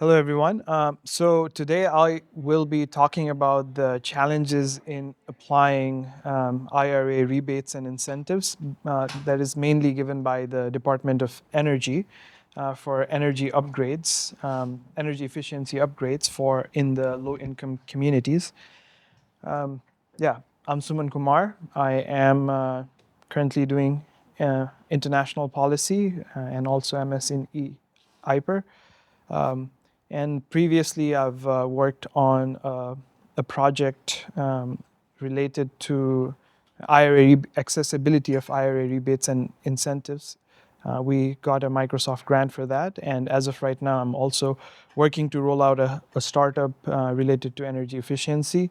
Hello, everyone. So today I will be talking about the challenges in applying IRA rebates and incentives that is mainly given by the Department of Energy for energy upgrades, energy efficiency upgrades for in the low-income communities. Um, yeah, I'm Suman Kumar. I am currently doing international policy and also MS in E-IPER. Um, and previously, I've worked on a project related to accessibility of IRA rebates and incentives. We got a Microsoft grant for that, and as of right now, I'm also working to roll out a startup related to energy efficiency.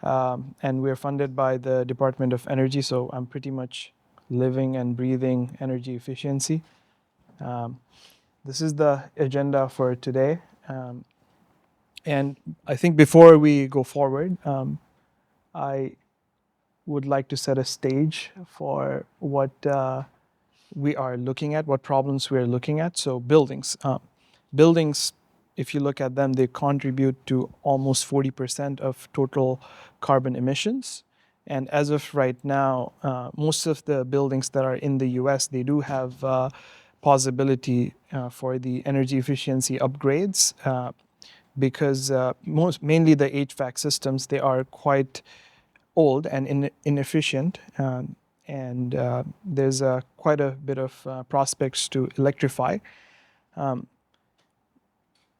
And we're funded by the Department of Energy, so I'm pretty much living and breathing energy efficiency. Um, this is the agenda for today. Um, and I think before we go forward, I would like to set a stage for what we are looking at, what problems we are looking at. So buildings. Buildings, if you look at them, they contribute to almost 40% of total carbon emissions. And as of right now, most of the buildings that are in the US, they do have possibility for the energy efficiency upgrades because mainly the HVAC systems, they are quite old and inefficient. And there's quite a bit of prospects to electrify. Um,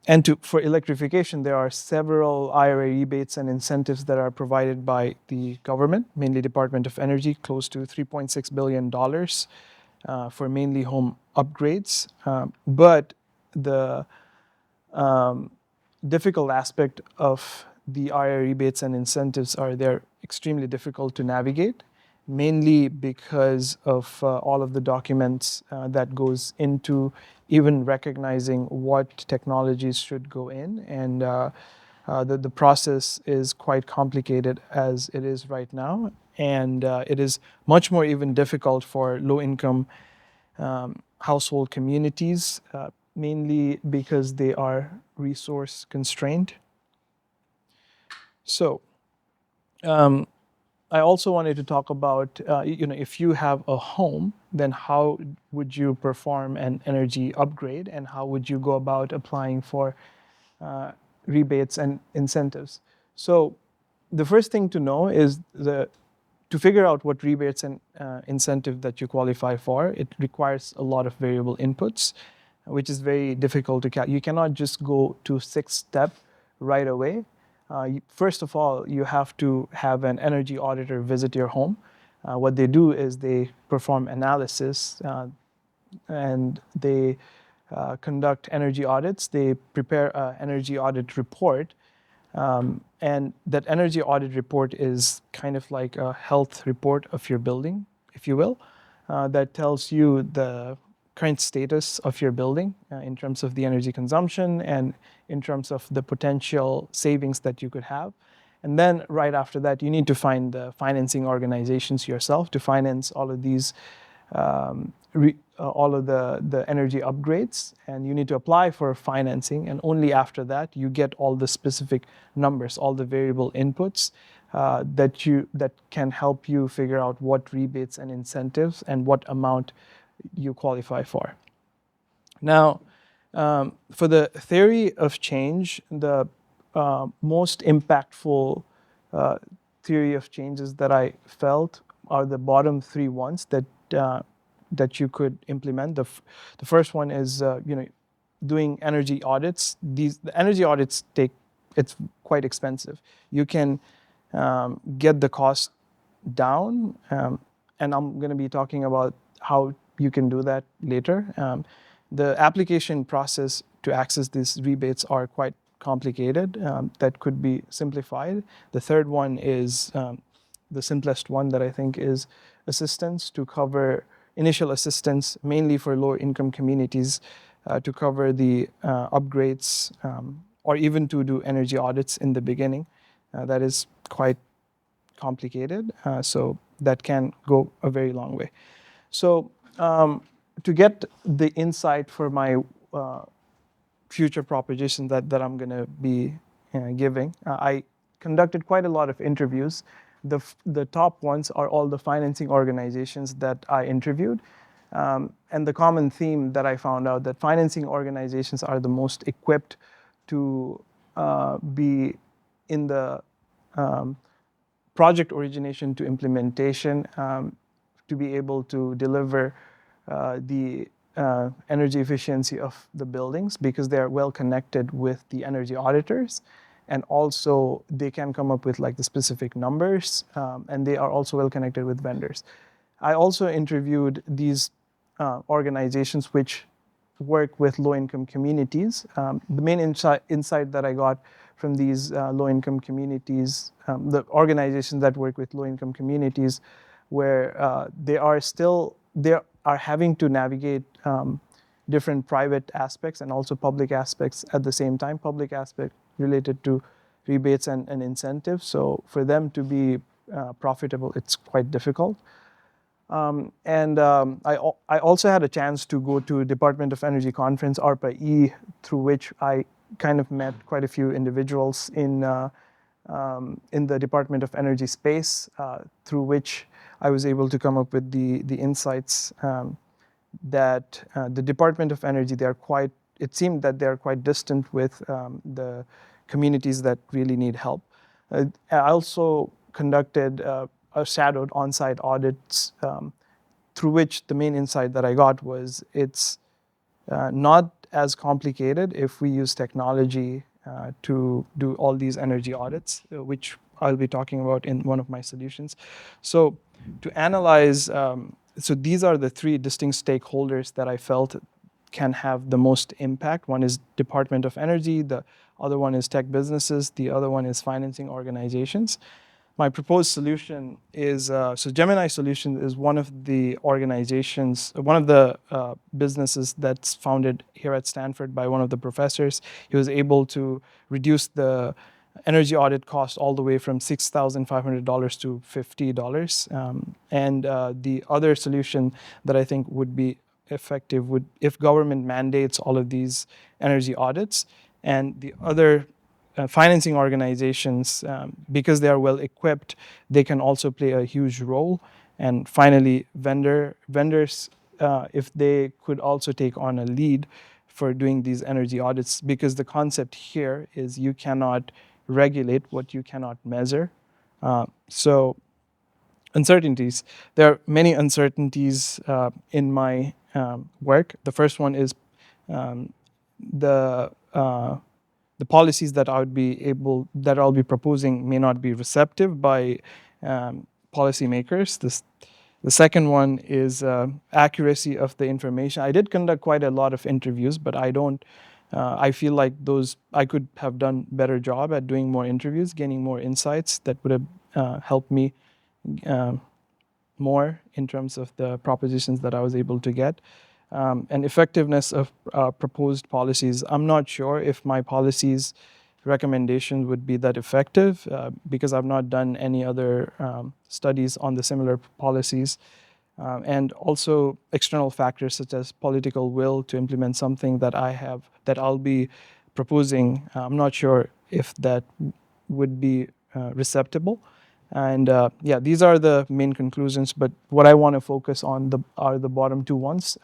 and for electrification, there are several IRA rebates and incentives that are provided by the government, mainly Department of Energy, close to $3.6 billion for mainly home upgrades. But the difficult aspect of the IRA rebates and incentives are they're extremely difficult to navigate, mainly because of all of the documents that goes into even recognizing what technologies should go in. And the process is quite complicated as it is right now. And it is much more even difficult for low-income household communities, mainly because they are resource constrained. So I also wanted to talk about, if you have a home, then how would you perform an energy upgrade and how would you go about applying for rebates and incentives? So the first thing to know is to figure out what rebates and incentive that you qualify for, it requires a lot of variable inputs, which is very difficult to calculate. You cannot just go to 6-step right away. First of all, you have to have an energy auditor visit your home. What they do is they perform analysis and they conduct energy audits. They prepare an energy audit report. And that energy audit report is kind of like a health report of your building, if you will, that tells you the current status of your building in terms of the energy consumption and in terms of the potential savings that you could have. And then right after that, you need to find the financing organizations yourself to finance all of these all of the energy upgrades, and you need to apply for financing, and only after that you get all the specific numbers, all the variable inputs that can help you figure out what rebates and incentives and what amount you qualify for. Now, for the theory of change, the most impactful theory of changes that I felt are the bottom three ones that you could implement. The first one is doing energy audits. The energy audits it's quite expensive. You can get the cost down, and I'm going to be talking about how you can do that later. The application process to access these rebates are quite complicated. That could be simplified. The third one is the simplest one that I think is assistance to cover initial assistance, mainly for lower income communities, to cover the upgrades or even to do energy audits in the beginning. That is quite complicated, so that can go a very long way. So to get the insight for my future propositions that I'm going to be giving. I conducted quite a lot of interviews. The top ones are all the financing organizations that I interviewed. And the common theme that I found out that financing organizations are the most equipped to be in the project origination to implementation, to be able to deliver the energy efficiency of the buildings, because they are well connected with the energy auditors, and also they can come up with like the specific numbers, and they are also well connected with vendors. I also interviewed these organizations which work with low-income communities. The main insight that I got from these low-income communities, the organizations that work with low-income communities, where they are having to navigate different private aspects and also public aspects at the same time. Public aspect related to rebates and incentives. So for them to be profitable, it's quite difficult. I also had a chance to go to Department of Energy conference, E-IPER, through which I kind of met quite a few individuals in the Department of Energy space, through which I was able to come up with the insights that the Department of Energy, it seemed that they're quite distant with the communities that really need help. I also conducted shadowed on-site audits, through which the main insight that I got was it's not as complicated if we use technology to do all these energy audits, which I'll be talking about in one of my solutions. So to analyze, so these are the three distinct stakeholders that I felt can have the most impact. One is Department of Energy, the other one is tech businesses, the other one is financing organizations. My proposed solution is, so Gemini Solution is one of the organizations, one of the businesses that's founded here at Stanford by one of the professors. He was able to reduce the energy audit cost all the way from $6,500 to $50. And the other solution that I think would be effective would, if government mandates all of these energy audits, and the other financing organizations, because they are well equipped, they can also play a huge role. And finally, vendors, if they could also take on a lead for doing these energy audits, because the concept here is you cannot regulate what you cannot measure. So uncertainties. There are many uncertainties in my work. The first one is the policies that I'll be proposing may not be receptive by policymakers. The second one is accuracy of the information. I did conduct quite a lot of interviews, but I feel like I could have done better job at doing more interviews, gaining more insights that would have helped me more in terms of the propositions that I was able to get. And effectiveness of proposed policies. I'm not sure if my policies recommendations would be that effective because I've not done any other studies on the similar policies. And also external factors such as political will to implement something that I'll be proposing. I'm not sure if that would be receptible. And these are the main conclusions. But what I want to focus on are the bottom two ones.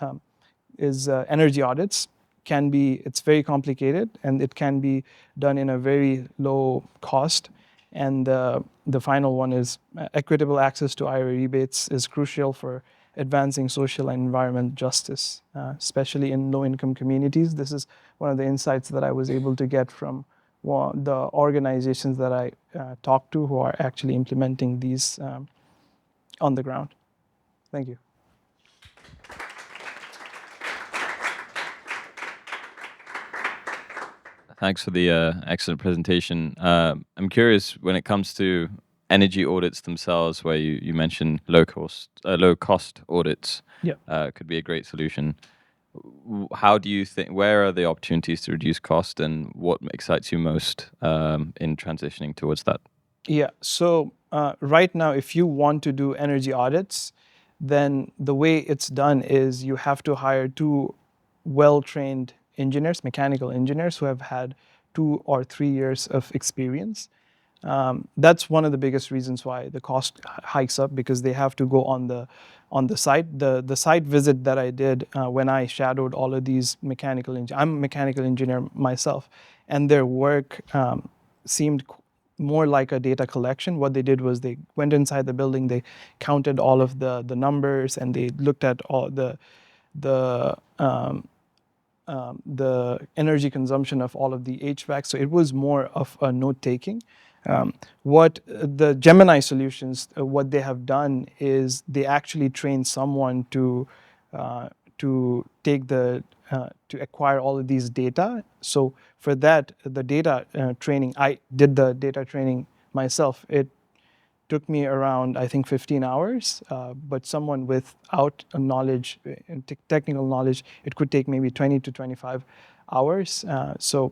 Is energy audits. It's very complicated, and it can be done in a very low cost. And the final one is equitable access to IRA rebates is crucial for advancing social and environmental justice, especially in low-income communities. This is one of the insights that I was able to get from the organizations that I talked to who are actually implementing these on the ground. Thank you. Thanks for the excellent presentation. I'm curious, when it comes to energy audits themselves, where you mentioned low cost audits, could be a great solution. How do you think? Where are the opportunities to reduce cost, and what excites you most in transitioning towards that? Yeah. So right now, if you want to do energy audits, then the way it's done is you have to hire two well-trained engineers, mechanical engineers, who have had 2 or 3 years of experience. That's one of the biggest reasons why the cost hikes up, because they have to go on the site. The site visit that I did when I shadowed all of these mechanical engineers, I'm a mechanical engineer myself, and their work seemed more like a data collection. What they did was they went inside the building, they counted all of the numbers, and they looked at all the the energy consumption of all of the HVAC. So it was more of a note taking. What the Gemini solutions, what they have done is they actually train someone to take to acquire all of these data. So for that, the data training, I did the data training myself. It took me around, I think, 15 hours. But someone without a knowledge, technical knowledge, it could take maybe 20 to 25 hours. So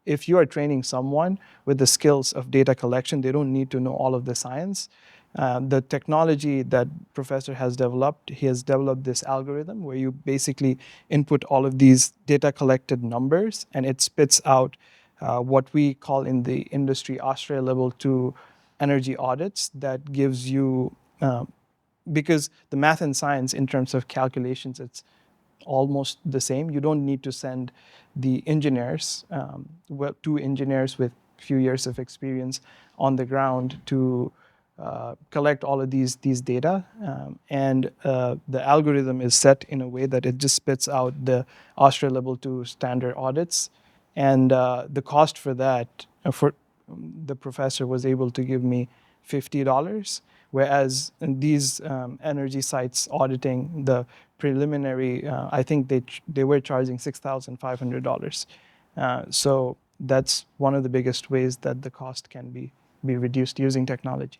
if you are training someone with the skills of data collection, they don't need to know all of the science. The technology that professor has developed, he has developed this algorithm where you basically input all of these data collected numbers, and it spits out what we call in the industry Australia level 2 energy audits. That gives you, because the math and science in terms of calculations, it's almost the same. You don't need to send the engineers, 2 engineers with few years of experience on the ground to collect all of these data. And the algorithm is set in a way that it just spits out the Australia Level 2 standard audits. And the cost for that, for the professor was able to give me $50, whereas in these energy sites auditing, the preliminary, I think they were charging $6,500. So that's one of the biggest ways that the cost can be reduced using technology.